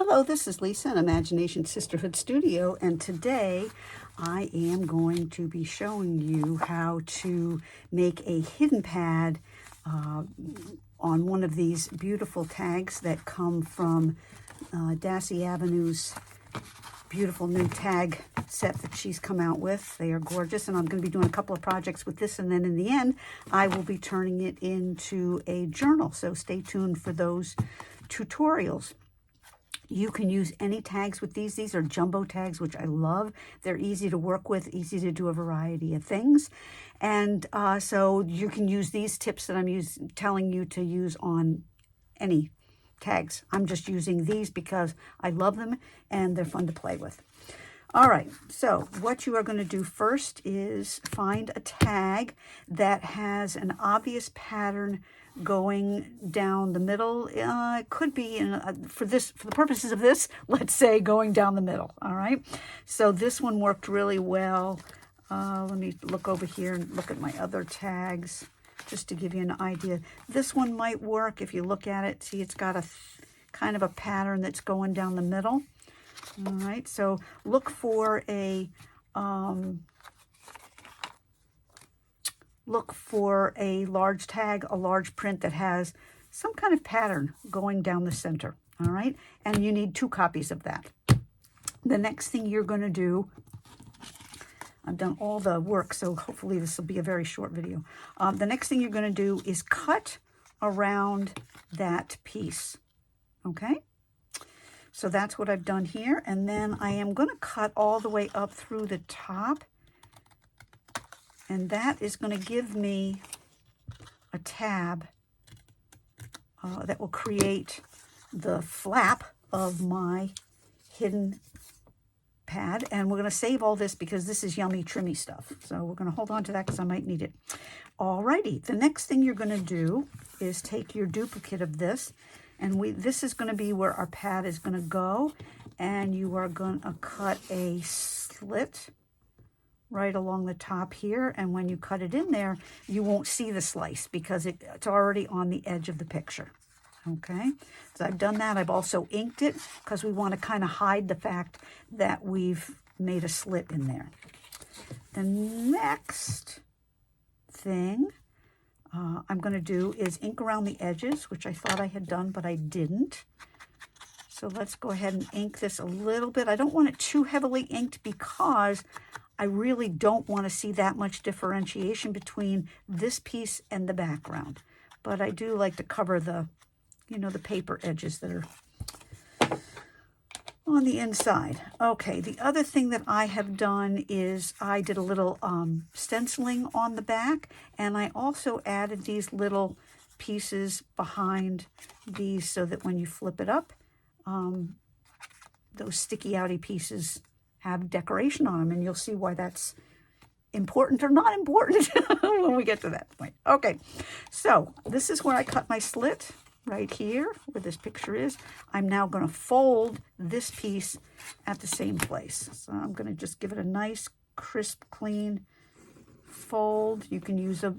Hello, this is Lisa in Imagination Sisterhood Studio, and today I am going to be showing you how to make a hidden pad on one of these beautiful tags that come from DasyAvenue's beautiful new tag set that she's come out with. They are gorgeous, and I'm going to be doing a couple of projects with this, and then in the end I will be turning it into a journal, so stay tuned for those tutorials. You can use any tags with these. These are jumbo tags, which I love. They're easy to work with, easy to do a variety of things. And so you can use these tips that I'm telling you to use on any tags. I'm just using these because I love them and they're fun to play with. All right, so what you are going to do first is find a tag that has an obvious pattern going down the middle. It could be, for the purposes of this, let's say going down the middle, all right? So this one worked really well. Let me look over here and look at my other tags just to give you an idea. This one might work if you look at it. See, it's got a kind of a pattern that's going down the middle. All right, so look for a large tag, a large print that has some kind of pattern going down the center. All right, and you need 2 copies of that. The next thing you're going to do, I've done all the work, so hopefully this will be a very short video. The next thing you're going to do is cut around that piece. Okay. So that's what I've done here, and then I am going to cut all the way up through the top, and that is going to give me a tab that will create the flap of my hidden pad, and we're going to save all this because this is yummy, trimmy stuff. So we're going to hold on to that because I might need it. Alrighty, the next thing you're going to do is take your duplicate of this, and this is going to be where our pad is going to go, and you are going to cut a slit right along the top here, and when you cut it in there, you won't see the slice because it's already on the edge of the picture. Okay, so I've done that. I've also inked it because we want to kind of hide the fact that we've made a slit in there. The next thing I'm going to do is ink around the edges, which I thought I had done, but I didn't. So let's go ahead and ink this a little bit. I don't want it too heavily inked because I really don't want to see that much differentiation between this piece and the background. But I do like to cover the, the paper edges that are on the inside. Okay, the other thing that I have done is I did a little stenciling on the back, and I also added these little pieces behind these so that when you flip it up, those sticky outy pieces have decoration on them, and you'll see why that's important or not important when we get to that point. Okay, so this is where I cut my slit. Right here, where this picture is, I'm now going to fold this piece at the same place. So I'm going to just give it a nice, crisp, clean fold. You can use a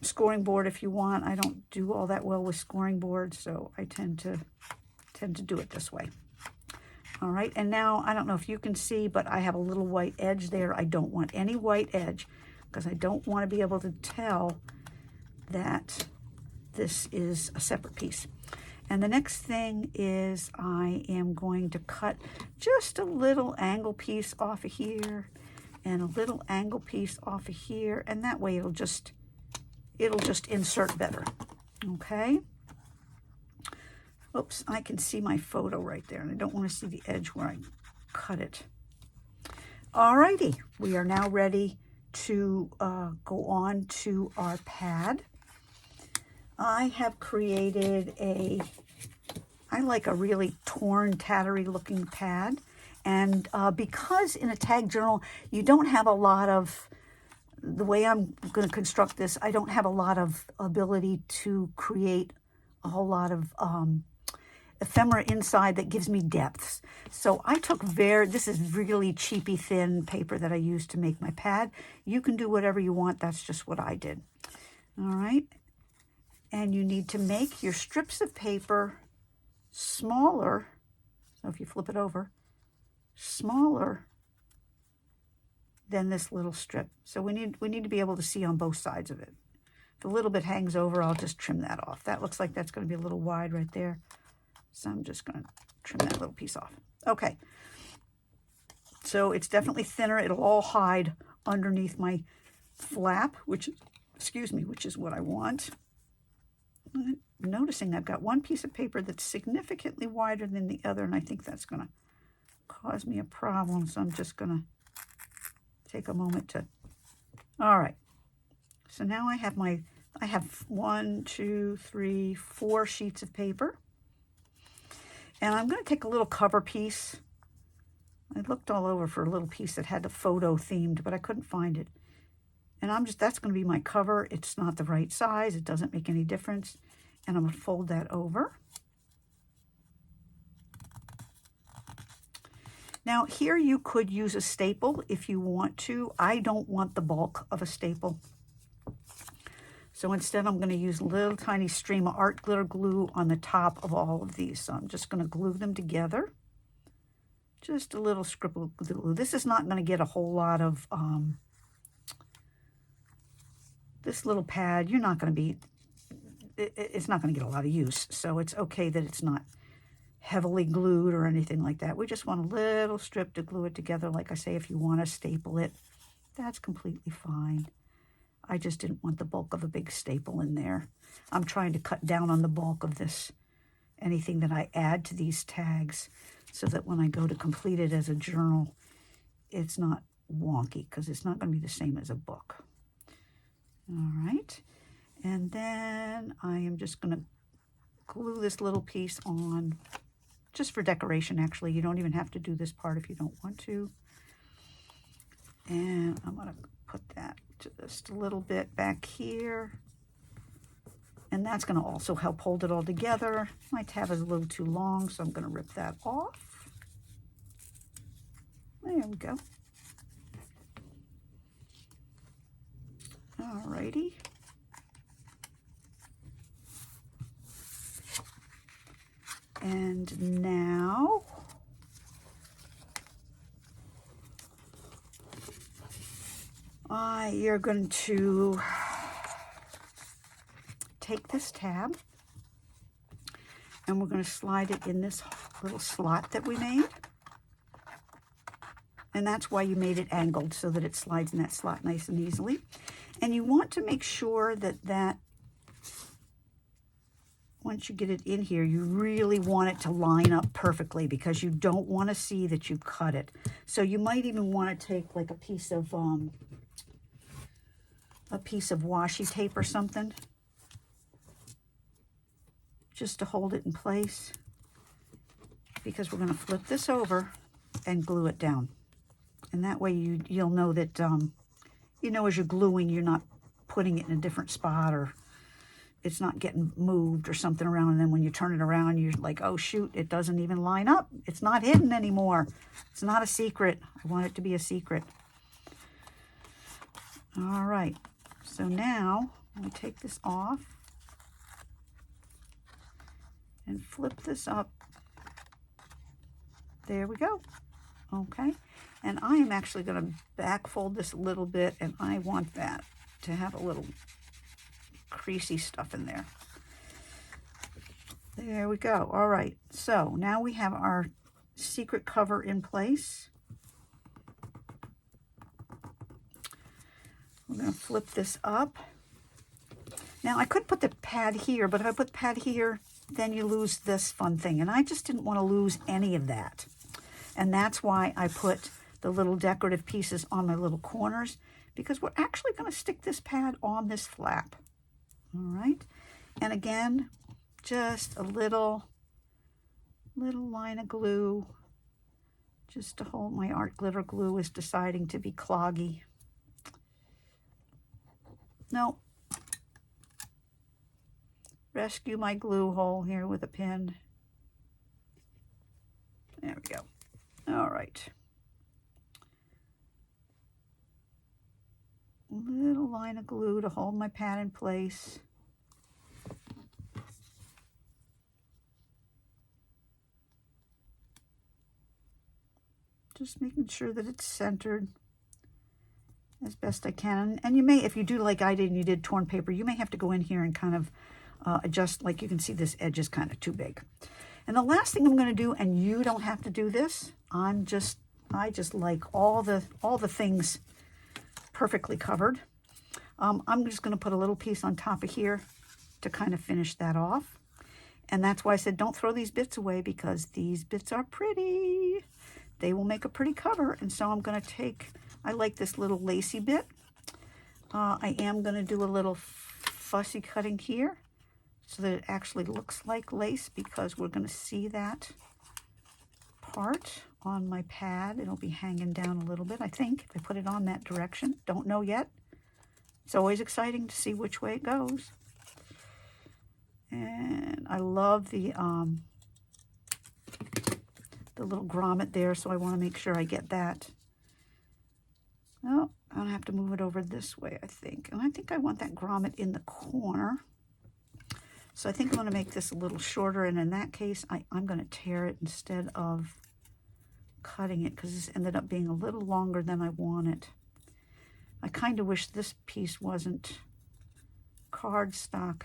scoring board if you want. I don't do all that well with scoring boards, so I tend to do it this way. All right, and now I don't know if you can see, but I have a little white edge there. I don't want any white edge because I don't want to be able to tell that this is a separate piece. And the next thing is I am going to cut just a little angle piece off of here and a little angle piece off of here, and that way it'll just insert better. Okay. Oops, I can see my photo right there, and I don't want to see the edge where I cut it. Alrighty, we are now ready to go on to our pad. I have created I like a really torn, tattery looking pad. And because in a tag journal, you don't have a lot of, the way I'm going to construct this, I don't have a lot of ability to create a whole lot of ephemera inside that gives me depths. So I took this is really cheapy thin paper that I used to make my pad. You can do whatever you want. That's just what I did. All right. And you need to make your strips of paper smaller, so if you flip it over, smaller than this little strip. So we need to be able to see on both sides of it. If a little bit hangs over, I'll just trim that off. That looks like that's going to be a little wide right there. So I'm just going to trim that little piece off. Okay. So it's definitely thinner. It'll all hide underneath my flap, which is what I want. I'm noticing I've got one piece of paper that's significantly wider than the other, and I think that's going to cause me a problem. So I'm just going to take a moment to, all right. So now I have 1, 2, 3, 4 sheets of paper. And I'm going to take a little cover piece. I looked all over for a little piece that had the photo themed, but I couldn't find it. And that's going to be my cover. It's not the right size. It doesn't make any difference. And I'm going to fold that over. Now here you could use a staple if you want to. I don't want the bulk of a staple. So instead I'm going to use a little tiny stream of art glitter glue on the top of all of these. So I'm just going to glue them together. Just a little scribble glue. This is not going to get a whole lot of, this little pad, you're not going to be, it's not going to get a lot of use. So it's okay that it's not heavily glued or anything like that. We just want a little strip to glue it together. Like I say, if you want to staple it, that's completely fine. I just didn't want the bulk of a big staple in there. I'm trying to cut down on the bulk of this, anything that I add to these tags, so that when I go to complete it as a journal, it's not wonky, because it's not going to be the same as a book. All right. And then I am just going to glue this little piece on, just for decoration, actually. You don't even have to do this part if you don't want to. And I'm going to put that just a little bit back here. And that's going to also help hold it all together. My tab is a little too long, so I'm going to rip that off. There we go. Alrighty. And now you're going to take this tab and we're going to slide it in this little slot that we made. And that's why you made it angled, so that it slides in that slot nice and easily. And you want to make sure that once you get it in here, you really want it to line up perfectly, because you don't want to see that you cut it. So you might even want to take like a piece of washi tape or something, just to hold it in place, because we're going to flip this over and glue it down. And that way you'll know that, you know, as you're gluing, you're not putting it in a different spot, or it's not getting moved or something around. And then when you turn it around, you're like, oh shoot, it doesn't even line up. It's not hidden anymore. It's not a secret. I want it to be a secret. All right. So now I'm going to take this off and flip this up. There we go. Okay. And I am actually going to back fold this a little bit, and I want that to have a little creasy stuff in there. There we go. All right. So now we have our secret cover in place. We're going to flip this up. Now I could put the pad here, but if I put the pad here, then you lose this fun thing. And I just didn't want to lose any of that. And that's why I put the little decorative pieces on my little corners, because we're actually going to stick this pad on this flap. All right. And again, just a little line of glue, just to hold. My art glitter glue is deciding to be cloggy. No. Rescue my glue hole here with a pin. There we go. All right. Little line of glue to hold my pad in place. Just making sure that it's centered as best I can. And you may, if you do like I did and you did torn paper, you may have to go in here and kind of adjust. Like you can see this edge is kind of too big. And the last thing I'm going to do, and you don't have to do this, I just like all the things perfectly covered. I'm just going to put a little piece on top of here to kind of finish that off. And that's why I said don't throw these bits away, because these bits are pretty. They will make a pretty cover. And so I'm going to take, I like this little lacy bit. I am going to do a little fussy cutting here so that it actually looks like lace, because we're going to see that part on my pad. It'll be hanging down a little bit, I think, if I put it on that direction. Don't know yet. It's always exciting to see which way it goes. And I love the little grommet there, so I want to make sure I get that. Oh, I'm going to have to move it over this way, I think. And I think I want that grommet in the corner. So I think I'm going to make this a little shorter, and in that case, I'm going to tear it instead of cutting it, because this ended up being a little longer than I wanted. I kind of wish this piece wasn't cardstock,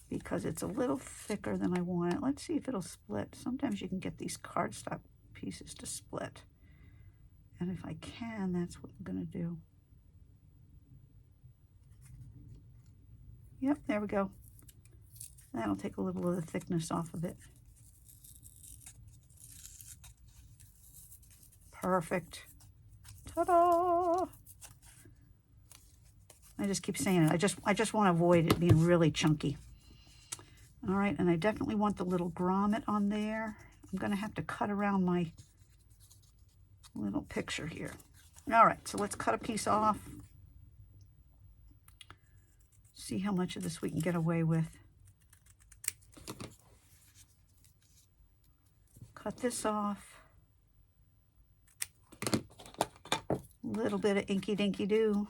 because it's a little thicker than I want it. Let's see if it'll split. Sometimes you can get these cardstock pieces to split. And if I can, that's what I'm going to do. Yep, there we go. That'll take a little of the thickness off of it. Perfect. Ta-da! I just keep saying it. I just want to avoid it being really chunky. All right, and I definitely want the little grommet on there. I'm going to have to cut around my little picture here. All right, so let's cut a piece off. See how much of this we can get away with. Cut this off. A little bit of inky dinky do.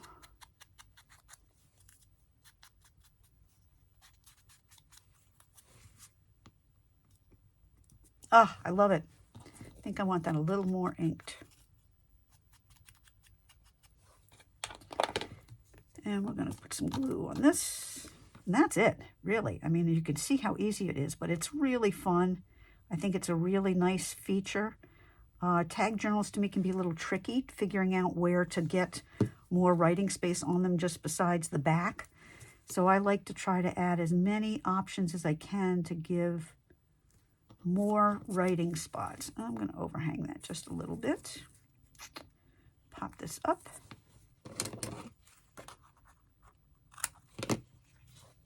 Ah, I love it. I think I want that a little more inked. And we're going to put some glue on this. And that's it, really. I mean, you can see how easy it is, but it's really fun. I think it's a really nice feature. Tag journals to me can be a little tricky, figuring out where to get more writing space on them just besides the back. So I like to try to add as many options as I can to give more writing spots. I'm going to overhang that just a little bit. Pop this up.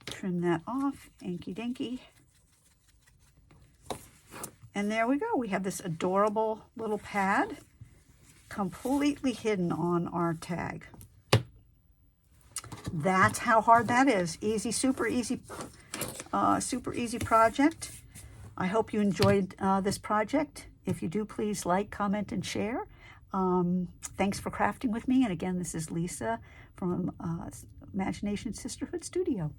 Trim that off, inky dinky. And there we go. We have this adorable little pad completely hidden on our tag. That's how hard that is. Easy, super easy project. I hope you enjoyed this project. If you do, please like, comment, and share. Thanks for crafting with me. And again, this is Lisa from Imagination Sisterhood Studio.